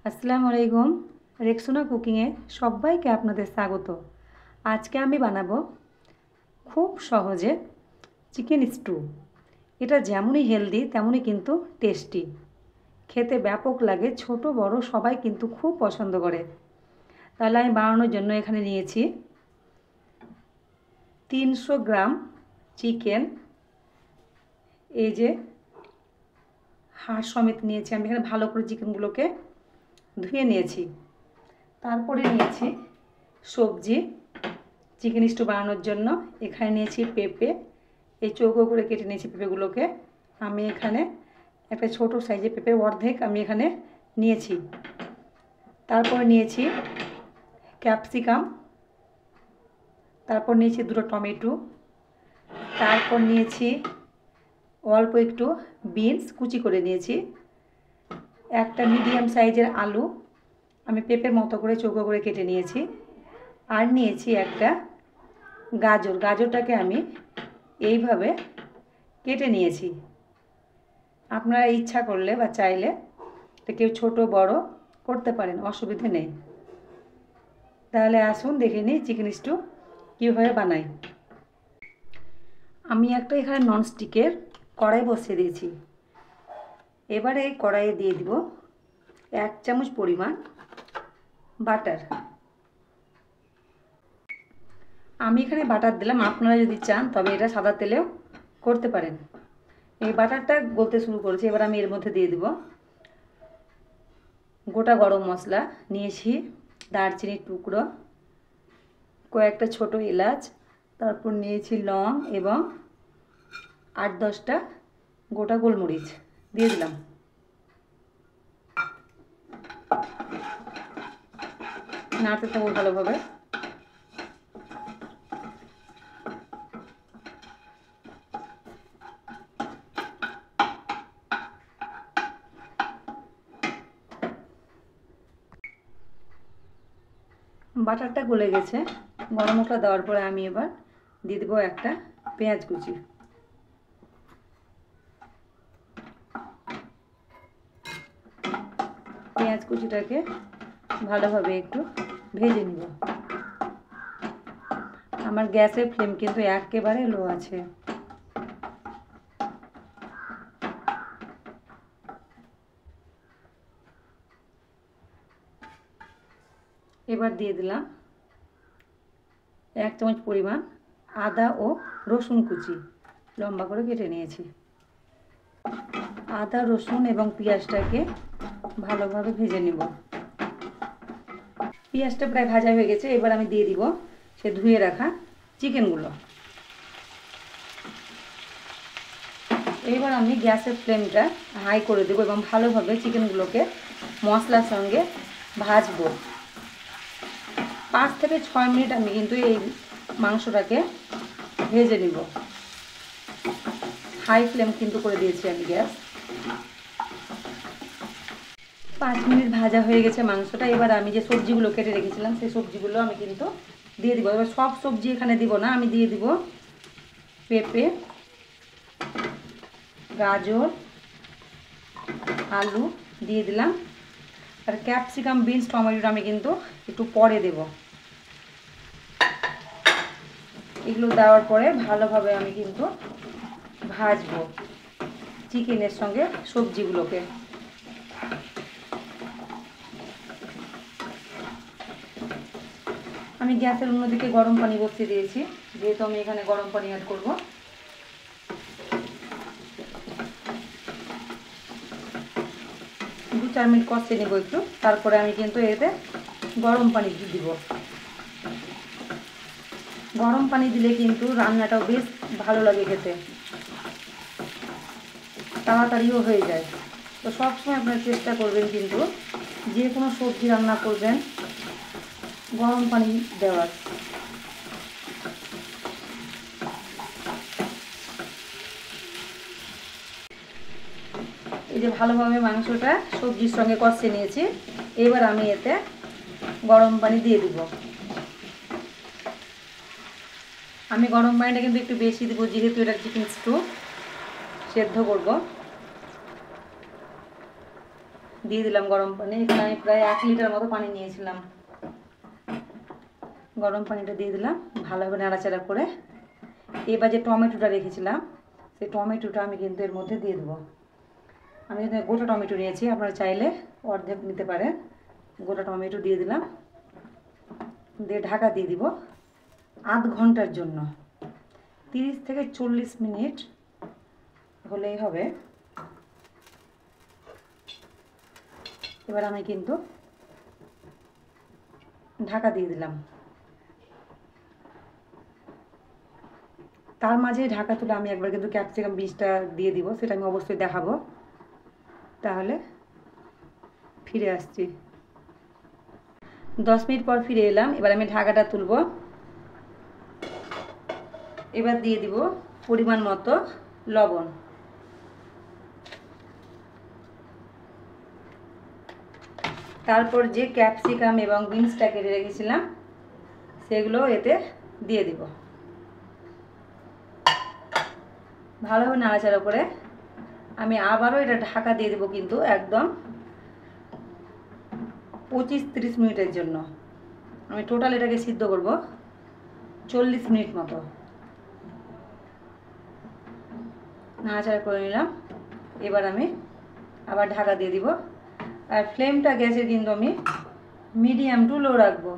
আসসালামু আলাইকুম। রেক্সোনা কুকিংয়ে সবাইকে আপনাদের স্বাগত। আজকে আমি বানাবো খুব সহজে চিকেন স্টু। এটা যেমনই হেলদি তেমনই কিন্তু টেস্টি, খেতে ব্যাপক লাগে। ছোট বড় সবাই কিন্তু খুব পছন্দ করে। তাহলে আমি বানানোর জন্য এখানে নিয়েছি 300 গ্রাম চিকেন। এই যে হাড় সমেত নিয়েছি আমি। এখানে ভালো করে চিকেনগুলোকে ধুয়ে নিয়েছি। তারপরে নিয়েছি সবজি চিকেন স্টু বানানোর জন্য। এখানে নিয়েছি পেঁপে, এই চৌকো করে কেটে নিয়েছি পেঁপেগুলোকে। আমি এখানে একটা ছোট সাইজের পেঁপের অর্ধেক আমি এখানে নিয়েছি। তারপর নিয়েছি ক্যাপসিকাম, তারপর নিয়েছি দুটো টমেটো, তারপর নিয়েছি অল্প একটু বিনস কুচি করে নিয়েছি, একটা মিডিয়াম সাইজের আলু আমি পেঁপের মতো করে চৌকো করে কেটে নিয়েছি, আর নিয়েছি একটা গাজর। গাজরটাকে আমি এইভাবে কেটে নিয়েছি। আপনারা ইচ্ছা করলে বা চাইলে এটা কেউ ছোট বড় করতে পারেন, অসুবিধে নেই। তাহলে আসুন দেখে নিই চিকেন স্টু কীভাবে বানাই। আমি একটা এখানে ননস্টিকের কড়াই বসিয়ে দিয়েছি। এবারে এই কড়াইয়ে দিয়ে দিব 1 চামচ পরিমাণ বাটার। আমি এখানে বাটার দিলাম, আপনারা যদি চান তবে এটা সাদা তেলেও করতে পারেন। এই বাটারটা গলতে শুরু করেছে। এবার আমি এর মধ্যে দিয়ে দিব গোটা গরম মশলা নিয়েছি, দারচিনির টুকরো, কয়েকটা ছোট এলাচ, তারপর নিয়েছি লং এবং 8-10টা গোটা গোলমরিচ দিয়ে দিলাম। নাড়তে থাকবো ভালোভাবে। বাটারটা গলে গেছে। গরম মশলা দেওয়ার পরে আমি এবার দিয়ে দেবো একটা পেঁয়াজ কুচি। পেঁয়াজ কুচিটাকে ভালোভাবে একটু ভেজে নিব। আমার গ্যাসের ফ্লেম কিন্তু একেবারে লো আছে। এবার দিয়ে দিলাম 1 চামচ পরিমাণ আদা ও রসুন কুচি লম্বা করে কেটে নিয়েছি। আদা রসুন এবং পেঁয়াজটাকে ভালোভাবে ভেজে নিব। পেঁয়াজটা প্রায় ভাজা হয়ে গেছে। এবার আমি দিয়ে দিব সে ধুয়ে রাখা চিকেনগুলো। এবার আমি গ্যাসের ফ্লেমটা হাই করে দেবো এবং ভালোভাবে চিকেনগুলোকে মশলার সঙ্গে ভাজবো। 5 থেকে 6 মিনিট আমি কিন্তু এই মাংসটাকে ভেজে নিব। হাই ফ্লেম কিন্তু করে দিয়েছি আমি গ্যাস। 5 মিনিট ভাজা হয়ে গেছে মাংসটা। এবার আমি যে সবজিগুলো কেটে রেখেছিলাম সেই সবজিগুলো আমি কিন্তু দিয়ে দিব। এবার সব সবজি এখানে দিব না, আমি দিয়ে দিব পেঁপে, গাজর, আলু দিয়ে দিলাম, আর ক্যাপসিকাম বিনস টমেটোটা আমি কিন্তু একটু পরে দেব। এগুলো দেওয়ার পরে ভালোভাবে আমি কিন্তু ভাজবো চিকেনের সঙ্গে সবজিগুলোকে। আমি গ্যাসের অন্যদিকে গরম পানি বসিয়ে দিয়েছি, যেহেতু আমি এখানে গরম পানি অ্যাড করব। 2-4 মিনিট কষিয়ে নেব একটু। তারপরে আমি কিন্তু এতে গরম পানি দিব। গরম পানি দিলে কিন্তু রান্নাটাও বেশ ভালো লাগে খেতে, তাড়াতাড়িও হয়ে যায়। তো সবসময় আপনারা চেষ্টা করবেন কিন্তু যে কোনো সবজি রান্না করবেন গরম পানি দেওয়ার। এই যে ভালোভাবে মাংসটা সবজির সঙ্গে কষিয়ে নিয়েছি। এবার আমি এতে গরম পানি দিয়ে দিব। আমি গরম পানিটা কিন্তু একটু বেশি দেবো, যেহেতু এটা চিকেন স্টু সেদ্ধ করব। দিয়ে দিলাম গরম পানি। এখানে আমি প্রায় 1 লিটার মতো পানি নিয়েছিলাম। গরম পানিটা দিয়ে দিলাম, ভালোভাবে নাড়াচাড়া করে। এবার যে টমেটোটা রেখেছিলাম সেই টমেটোটা আমি কিন্তু এর মধ্যে দিয়ে দেবো। আমি এখানে গোটা টমেটো নিয়েছি, আপনারা চাইলে অর্ধেক নিতে পারেন। গোটা টমেটো দিয়ে দিলাম, দিয়ে ঢাকা দিয়ে দিব আধ ঘন্টার জন্য। 30 থেকে 40 মিনিট হলেই হবে। এবার আমি কিন্তু ঢাকা দিয়ে দিলাম। তার মাঝে ঢাকা তুলে আমি একবার কিন্তু ক্যাপসিকাম বীজটা দিয়ে দিব, সেটা আমি অবশ্যই দেখাবো। তাহলে ফিরে আসছি। 10 মিনিট পর ফিরে এলাম। এবার আমি ঢাকাটা তুলব। এবার দিয়ে দিব পরিমাণ মতো লবণ। তারপর যে ক্যাপসিকাম এবং বিনসটা কেটে রেখেছিলাম সেগুলো এতে দিয়ে দিব। ভালোভাবে নাড়াচাড়া করে আমি আবারও এটা ঢাকা দিয়ে দেবো, কিন্তু একদম 25-30 মিনিটের জন্য। আমি টোটাল এটাকে সিদ্ধ করব 40 মিনিট মতো। নাড়াচাড়া করে নিলাম। এবার আমি আবার ঢাকা দিয়ে দিব। আর ফ্লেমটা গ্যাসের কিন্তু আমি মিডিয়াম টু লো রাখবো,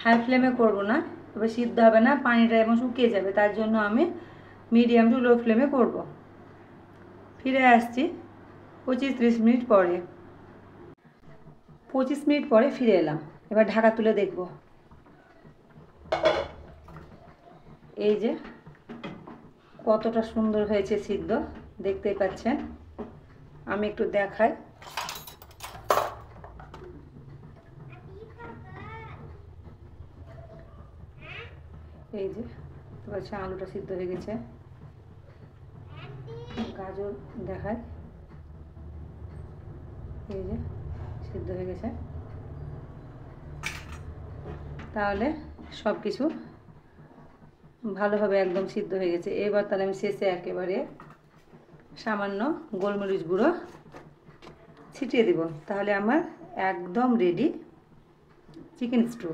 হাই ফ্লেমে করব না, তবে সিদ্ধ হবে না, পানিটা এবং শুকিয়ে যাবে। তার জন্য আমি মিডিয়াম টু লো ফ্লেমে করব। ফিরে আসছি 25-30 মিনিট পরে। 25 মিনিট পরে ফিরে এলাম। এবার ঢাকা তুলে দেখব। এই যে কতটা সুন্দর হয়েছে সিদ্ধ, দেখতেই পাচ্ছেন। আমি একটু দেখাই। এই যে পাচ্ছেন আলুটা সিদ্ধ হয়ে গেছে। গাজর দেখায়, এই যে সিদ্ধ হয়ে গেছে। তাহলে সব কিছু ভালোভাবে একদম সিদ্ধ হয়ে গেছে। এবার তাহলে আমি শেষে একেবারে সামান্য গোলমরিচ গুঁড়ো ছিটিয়ে দিব। তাহলে আমার একদম রেডি চিকেন স্টু।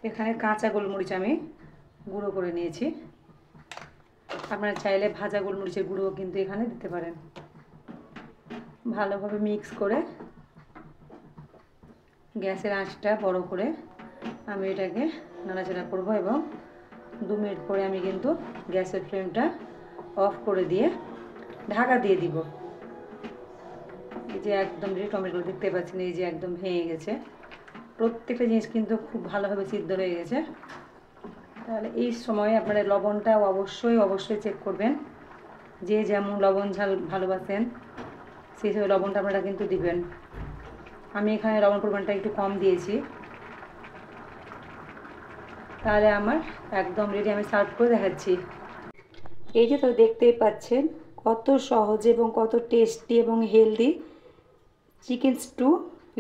এখানে কাঁচা গোলমরিচ আমি গুঁড়ো করে নিয়েছি। আপনারা চাইলে ভাজা গোলমরিচের গুঁড়োও কিন্তু এখানে দিতে পারেন। ভালোভাবে মিক্স করে গ্যাসের আঁচটা বড় করে আমি এটাকে নাড়াচাড়া করব এবং 2 মিনিট পরে আমি কিন্তু গ্যাসের ফ্লেমটা অফ করে দিয়ে ঢাকা দিয়ে দিব। এই যে একদম রেডি টমেটো দেখতে পাচ্ছেন, এই যে একদম ভেঙে গেছে। প্রত্যেকটা জিনিস কিন্তু খুব ভালোভাবে সিদ্ধ হয়ে গেছে। তাহলে এই সময় আপনারা লবণটা অবশ্যই চেক করবেন। যে যেমন লবণ ঝাল ভালোবাসেন সেই হিসেবে লবণটা আপনারা কিন্তু দিবেন। আমি এখানে লবণ পরিমাণটা একটু কম দিয়েছি। তাহলে আমার একদম রেডি। আমি সার্ভ করে দেখাচ্ছি। এই যে তো দেখতেই পাচ্ছেন কত সহজে এবং কত টেস্টি এবং হেলদি চিকেন স্টু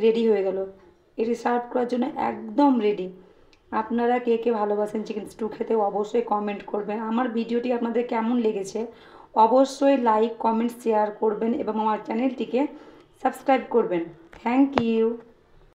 রেডি হয়ে গেল। এটি সার্ভ করার জন্য একদম রেডি। আপনারা কে কে ভালোবাসেন চিকেন স্টু খেতে অবশ্যই কমেন্ট করবেন। আমার ভিডিওটি আপনাদের কেমন লেগেছে অবশ্যই লাইক, কমেন্ট, শেয়ার করবেন এবং আমার চ্যানেলটিকে সাবস্ক্রাইব করবেন। Thank you.